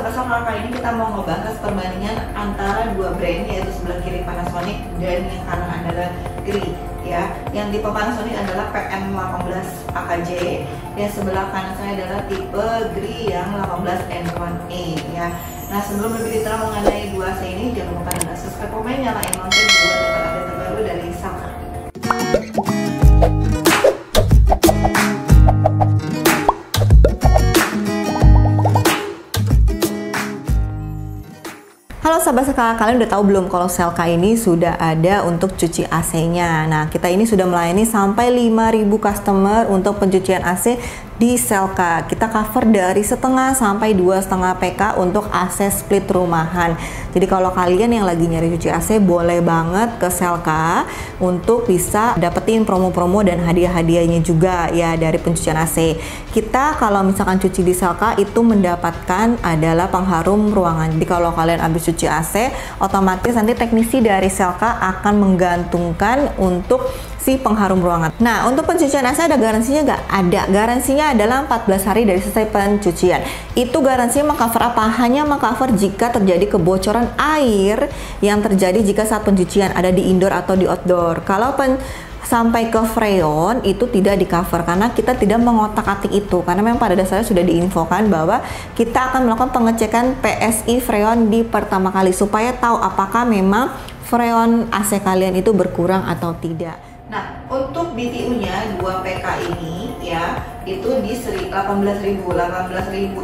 Sahabat Selka, kali ini kita mau ngebahas perbandingan antara dua brand, yaitu sebelah kiri Panasonic dan yang kanan adalah Gree ya. Yang tipe Panasonic adalah PM18 AKJ, yang sebelah kanan saya adalah tipe Gree yang 18N1A ya. Nah, sebelum lebih detail mengenai dua AC ini, jangan lupa dan subscribe, komen, nyalain lonceng buat dapat update terbaru dari Selka. Halo sahabat Selka, kalian udah tahu belum kalau Selka ini sudah ada untuk cuci AC-nya. Nah, kita ini sudah melayani sampai 5.000 customer untuk pencucian AC di Selka. Kita cover dari setengah sampai 2,5 PK untuk AC split rumahan. Jadi kalau kalian yang lagi nyari cuci AC, boleh banget ke Selka untuk bisa dapetin promo-promo dan hadiah-hadiahnya juga ya dari pencucian AC. Kita kalau misalkan cuci di Selka itu mendapatkan adalah pengharum ruangan. Jadi kalau kalian habis cuci AC, otomatis nanti teknisi dari Selka akan menggantungkan untuk si pengharum ruangan. Nah, untuk pencucian AC ada garansinya nggak? Ada. Garansinya adalah 14 hari dari selesai pencucian. Itu garansinya mengcover apa? Hanya mengcover jika terjadi kebocoran air yang terjadi jika saat pencucian ada di indoor atau di outdoor. Kalau sampai ke freon itu tidak di cover karena kita tidak mengotak-atik itu, karena memang pada dasarnya sudah diinfokan bahwa kita akan melakukan pengecekan PSI freon di pertama kali supaya tahu apakah memang freon AC kalian itu berkurang atau tidak. Nah, untuk BTU-nya 2 PK ini ya, itu di 18.000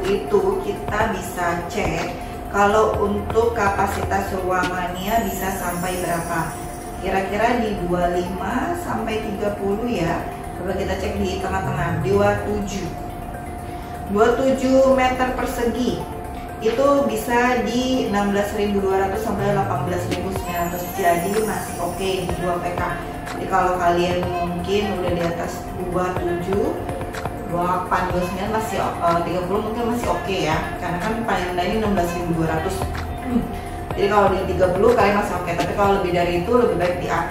itu kita bisa cek kalau untuk kapasitas ruangannya bisa sampai berapa. Kira-kira di 25 sampai 30 ya. Coba kita cek di tengah-tengah, 27 meter persegi. Itu bisa di 16.200 sampai 18.900. Jadi masih oke di 2 PK. Jadi kalau kalian mungkin udah di atas 27, 28, 29 masih 30 mungkin masih oke ya. Karena kan paling rendah ini 16.200. Jadi kalau di 30 kalian masih oke, tapi kalau lebih dari itu lebih baik di up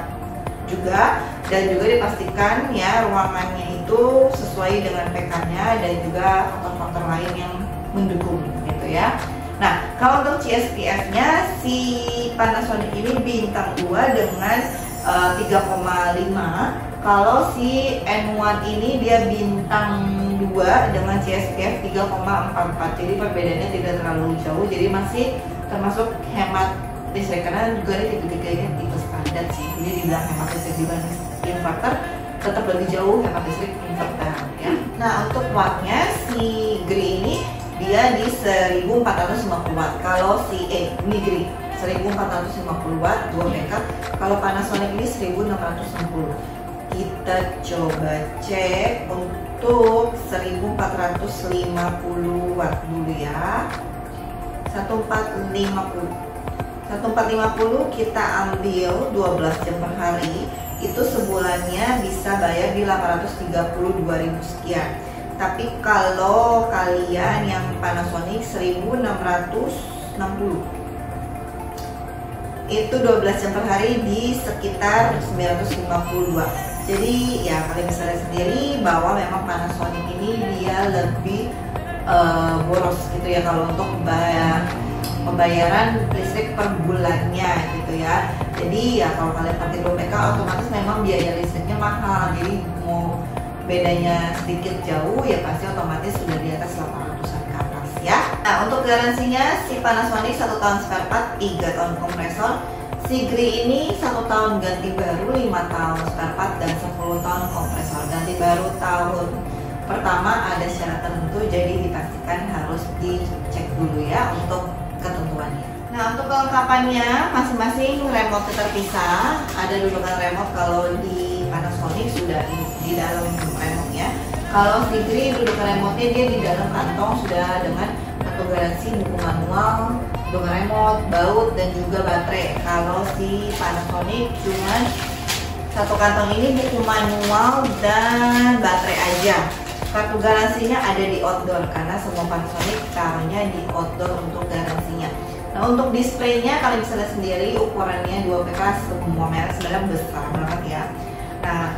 juga, dan juga dipastikan ya ruangannya itu sesuai dengan PK-nya dan juga faktor-faktor lain yang mendukung gitu ya. Nah, kalau untuk CSPF-nya si Panasonic ini bintang 2 dengan 3,5. Kalau si N1 ini dia bintang 2 dengan CSPF 3,44. Jadi perbedaannya tidak terlalu jauh, jadi masih termasuk hemat listrik, karena juga ini tipe-tipenya tipe standar sih. Jadi dibilang hemat listrik dibanding inverter, tetap lebih jauh hemat listrik inverter ya. Nah, untuk wattnya si Gree ini dia di 1450 watt. Kalau si ini Gree 1450 watt 2 PK. Kalau Panasonic ini 1660. Kita coba cek untuk 1450 watt dulu ya. 1450 kita ambil 12 jam per hari, itu sebulannya bisa bayar di 832.000 sekian. Tapi kalau kalian yang Panasonic 1660, itu 12 jam per hari di sekitar 952. Jadi ya kalian bisa lihat sendiri bahwa memang Panasonic ini dia lebih boros gitu ya kalau untuk pembayaran listrik per bulannya gitu ya. Jadi ya kalau kalian pakai 2 PK otomatis memang biaya listriknya mahal. Jadi mau bedanya sedikit jauh ya pasti otomatis sudah di atas 800-an ke atas ya. Nah, untuk garansinya si Panasonic 1 tahun spare part, 3 tahun kompresor. Si Gree ini 1 tahun ganti baru, 5 tahun spare part, dan 10 tahun kompresor. Ganti baru tahun pertama ada syarat tertentu, jadi dipastikan harus dicek dulu ya untuk ketentuannya. Nah, untuk kelengkapannya masing-masing remote terpisah. Ada dudukan remote kalau di Panasonic sudah di dalam remote-nya. Kalau si Gree dudukan remote-nya dia di dalam kantong sudah dengan kartu garansi, buku manual, dudukan remote, baut, dan juga baterai. Kalau si Panasonic cuma satu kantong ini buku manual dan baterai aja. Kartu garansinya ada di outdoor karena semua Panasonic taruhnya di outdoor untuk garansinya. Nah, untuk displaynya kalian bisa lihat sendiri ukurannya 2 PK semua merek sebenarnya besar banget ya. Nah,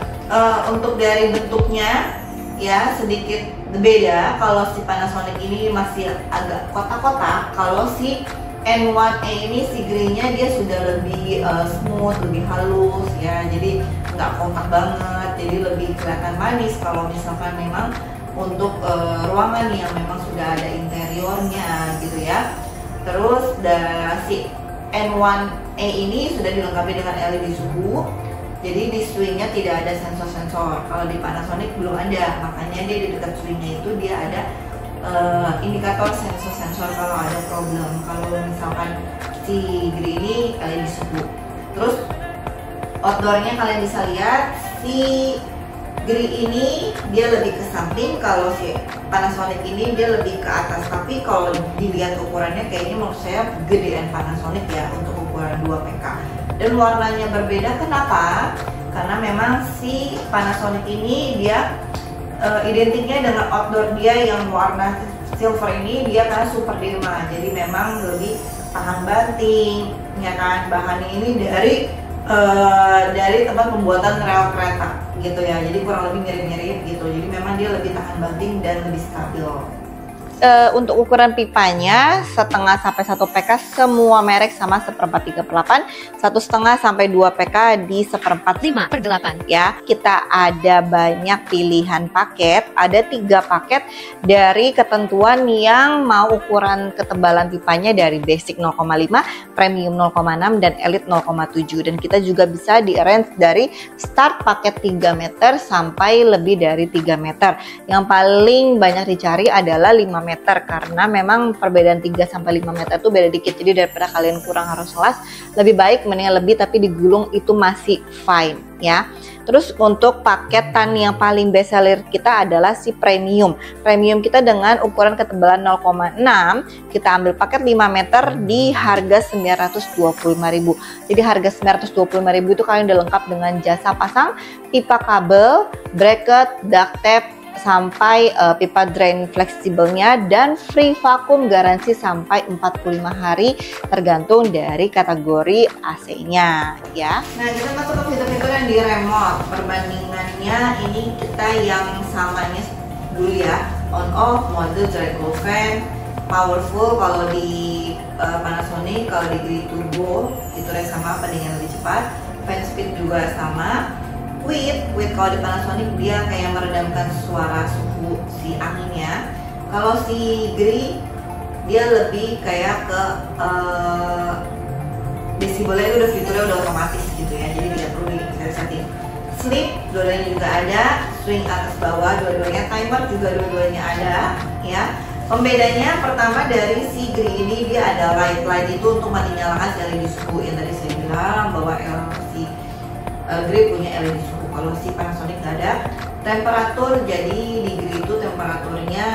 untuk dari bentuknya ya sedikit Beda kalau si Panasonic ini masih agak kotak-kotak, kalau si N1A ini si grey-nya dia sudah lebih smooth, lebih halus ya, jadi nggak kompak banget, jadi lebih kelihatan manis kalau misalkan memang untuk ruangan yang memang sudah ada interiornya gitu ya. Terus si N1A ini sudah dilengkapi dengan LED suhu. Jadi di swingnya tidak ada sensor-sensor. Kalau di Panasonic belum ada, makanya dia di dekat swingnya itu dia ada indikator sensor-sensor kalau ada problem. Kalau misalkan si grey ini LED suhu. Terus outdoornya kalian bisa lihat si grey ini dia lebih ke samping, kalau si Panasonic ini dia lebih ke atas. Tapi kalau dilihat ukurannya kayaknya menurut saya gedean Panasonic ya untuk ukuran 2PK. Dan warnanya berbeda, kenapa? Karena memang si Panasonic ini dia identiknya dengan outdoor dia yang warna silver ini dia karena super derma, jadi memang lebih tahan banting ya kan. Bahannya ini dari tempat pembuatan rel kereta gitu ya, jadi kurang lebih mirip-mirip gitu, jadi memang dia lebih tahan banting dan lebih stabil. Untuk ukuran pipanya 1,5 sampai 1 PK semua merek sama 1/4/8, 1,5 sampai 2 PK di 1/4/5/8 ya. Kita ada banyak pilihan paket, ada 3 paket dari ketentuan yang mau ukuran ketebalan pipanya dari basic 0,5, premium 0,6 dan elite 0,7, dan kita juga bisa di range dari start paket 3 meter sampai lebih dari 3 meter. Yang paling banyak dicari adalah 5 meter karena memang perbedaan 3 sampai 5 meter itu beda dikit, jadi daripada kalian kurang harus kelas, lebih baik mendingan lebih tapi digulung itu masih fine ya. Terus untuk paketan yang paling best seller kita adalah si premium. Premium kita dengan ukuran ketebalan 0,6, kita ambil paket 5 meter di harga 925.000. Jadi harga 925.000 itu kalian udah lengkap dengan jasa pasang pipa kabel, bracket, duct tape, sampai pipa drain fleksibelnya, dan free vakum garansi sampai 45 hari tergantung dari kategori AC-nya ya. Nah, kita masuk ke fitur-fitur yang di remote. Perbandingannya ini kita yang samanya dulu ya, on off, mode direct glow fan, powerful kalau di Panasonic, kalau di grey turbo fiturnya sama, pendinginan lebih cepat, fan speed juga sama. With kalau di Panasonic dia kayak meredamkan suara suhu si anginnya. Kalau si grey dia lebih kayak ke desibelnya itu udah fiturnya udah otomatis gitu ya, jadi tidak perlu di-setting. Sleep dua-duanya juga ada, swing atas bawah dua-duanya, timer juga dua-duanya ada ya. Pembedanya pertama dari si grey ini dia ada light itu untuk menyalakan si LED suhu yang tadi saya bilang bahwa si grey punya LED suhu. Kalau si Panasonic nggak ada. Temperatur, jadi di grey itu temperaturnya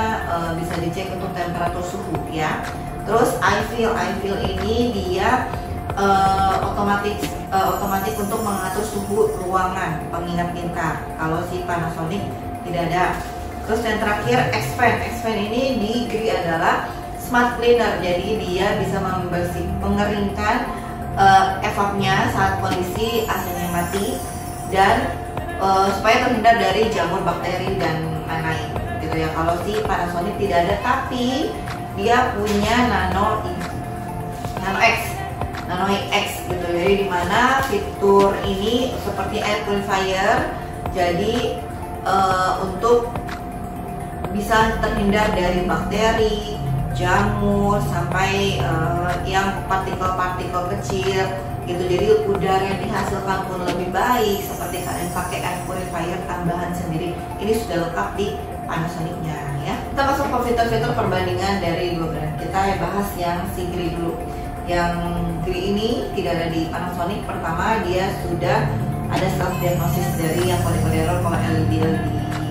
bisa dicek untuk temperatur suhu ya. Terus I feel ini dia otomatis untuk mengatur suhu ruangan, pengingat pintar. Kalau si Panasonic tidak ada. Terus yang terakhir X-Fan ini di grey adalah smart cleaner, jadi dia bisa mengeringkan evapnya saat kondisi AC-nya mati, dan supaya terhindar dari jamur, bakteri dan lain-lain gitu ya. Kalau si Panasonic tidak ada, tapi dia punya Nano X gitu, jadi dimana fitur ini seperti air purifier, jadi untuk bisa terhindar dari bakteri, jamur, sampai yang partikel-partikel kecil gitu. Jadi udara yang dihasilkan pun lebih baik, seperti kalian pakai air purifier tambahan sendiri. Ini sudah lengkap di Panasonicnya ya. Kita masuk ke fitur-fitur perbandingan dari dua brand. Kita bahas yang si grey dulu. Yang grey ini tidak ada di Panasonic. Pertama, dia sudah ada self diagnosis dari yang kode-kode error kalau LED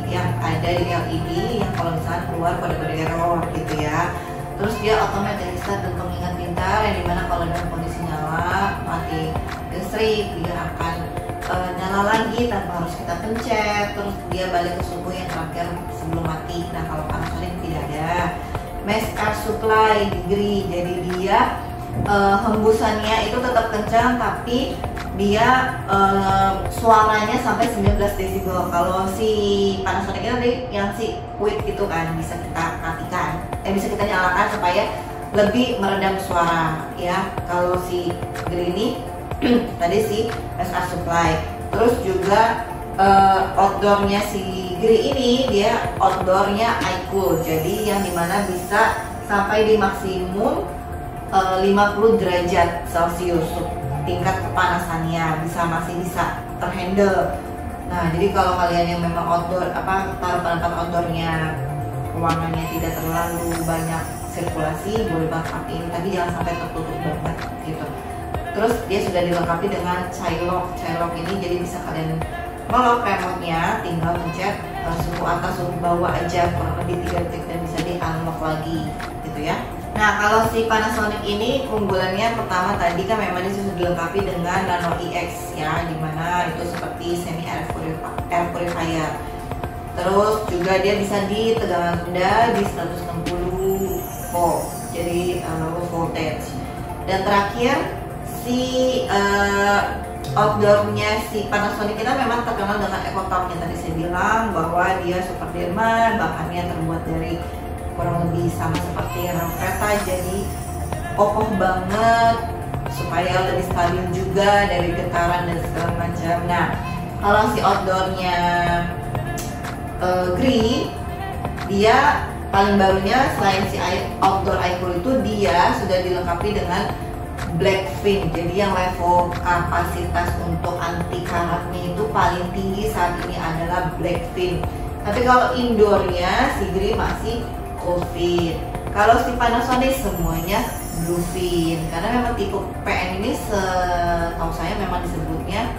yang ada di LED, yang kalau misalnya keluar kode-kode error gitu ya. Terus dia otomatis restart dan pengingat pintar, yang dimana kalau dalam kondisi nyala mati listrik dia akan nyala lagi tanpa harus kita pencet. Terus dia balik ke suhu yang terakhir sebelum mati. Nah, kalau Panasonic tidak ada. Mass air supply di grey, jadi dia hembusannya itu tetap kencang tapi dia suaranya sampai 19 desibel. Kalau si Panasonic ini tadi yang si quick itu kan bisa kita matikan, bisa kita nyalakan supaya lebih meredam suara ya. Kalau si Greeny tadi si SR supply. Terus juga outdoornya si Gree ini dia outdoornya iCool, jadi yang dimana bisa sampai di maksimum 50 derajat Celcius tingkat kepanasannya, masih bisa terhandle. Nah, jadi kalau kalian yang memang outdoor taruh penampat outdoornya ruangannya tidak terlalu banyak sirkulasi, boleh banget pakai ini, tapi jangan sampai tertutup banget gitu. Terus dia sudah dilengkapi dengan Chai-Lock ini, jadi bisa kalian melok remote-nya, tinggal pencet suhu atas suhu bawah aja kurang lebih 3 detik dan bisa di unlock lagi gitu ya. Nah, kalau si Panasonic ini keunggulannya pertama tadi kan memang dia sudah dilengkapi dengan Nano EX ya, dimana itu seperti semi air purifier. Terus juga dia bisa di tegangan rendah di 160 volt, jadi low voltage. Dan terakhir si outdoornya si Panasonic kita memang terkenal dengan EcoTop yang tadi saya bilang bahwa dia super dirman, bahannya terbuat dari kurang lebih sama seperti rem kereta, jadi kokoh banget supaya lebih stabil juga dari getaran dan segala macam. Nah, kalau si outdoornya Gree, dia paling barunya selain si outdoor iCool itu dia sudah dilengkapi dengan Blackfin, jadi yang level kapasitas untuk anti karatnya itu paling tinggi saat ini adalah Blackfin. Tapi kalau indoornya si Gree masih Coolfin. Kalau si Panasonic semuanya Bluefin, karena memang tipe PN ini setahu saya memang disebutnya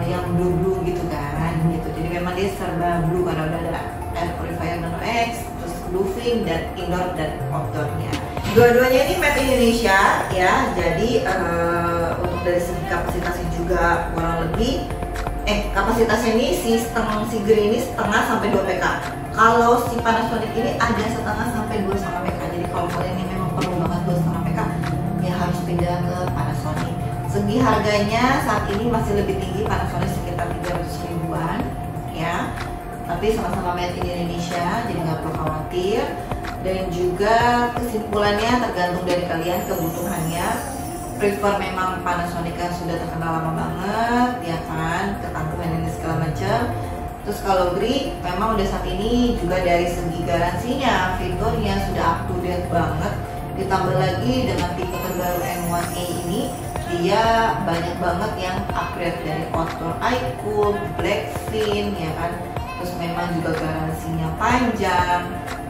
yang blue gitu kan gitu. Jadi memang dia serba blue karena udah ada air purifier Nano X, terus Bluefin dan indoor dan outdoornya. Dua-duanya ini made in Indonesia ya. Jadi untuk dari segi kapasitasnya juga kurang lebih kapasitasnya ini si Gree ini setengah sampai 2 PK. Kalau si Panasonic ini ada setengah sampai 2,5 PK. Jadi kalau kalian ini memang perlu banget 2,5 PK, ya harus pindah ke Panasonic. Segi harganya saat ini masih lebih tinggi, Panasonic sekitar 300 ribuan ya. Tapi sama-sama made in Indonesia, jadi nggak perlu khawatir. Dan juga kesimpulannya tergantung dari kalian kebutuhannya. Prefer memang Panasonic kan sudah terkenal lama banget, ya kan, ketangguhan dan segala macam. Terus kalau Gree memang udah saat ini juga dari segi garansinya, fiturnya sudah up to date banget. Ditambah lagi dengan tipe terbaru N1A ini, dia banyak banget yang upgrade dari outdoor iCool, Blackfin, ya kan. Terus memang juga garansinya panjang,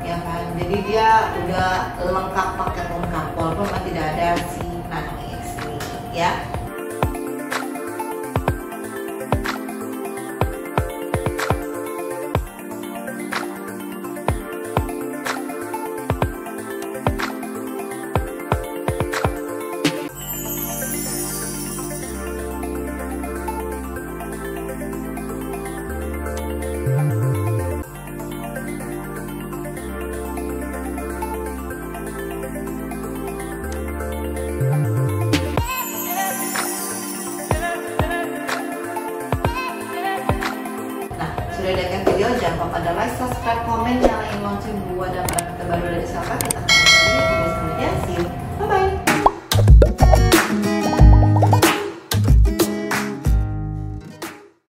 ya kan. Jadi dia udah lengkap paket lengkap, walaupun memang tidak ada si Nano EX ini, ya. Sudah lihat video, jangan lupa pada like, subscribe, komen, nyalain lonceng buat dapat terbaru dari Selka. Kita ketemu lagi di video selanjutnya. See you, bye bye.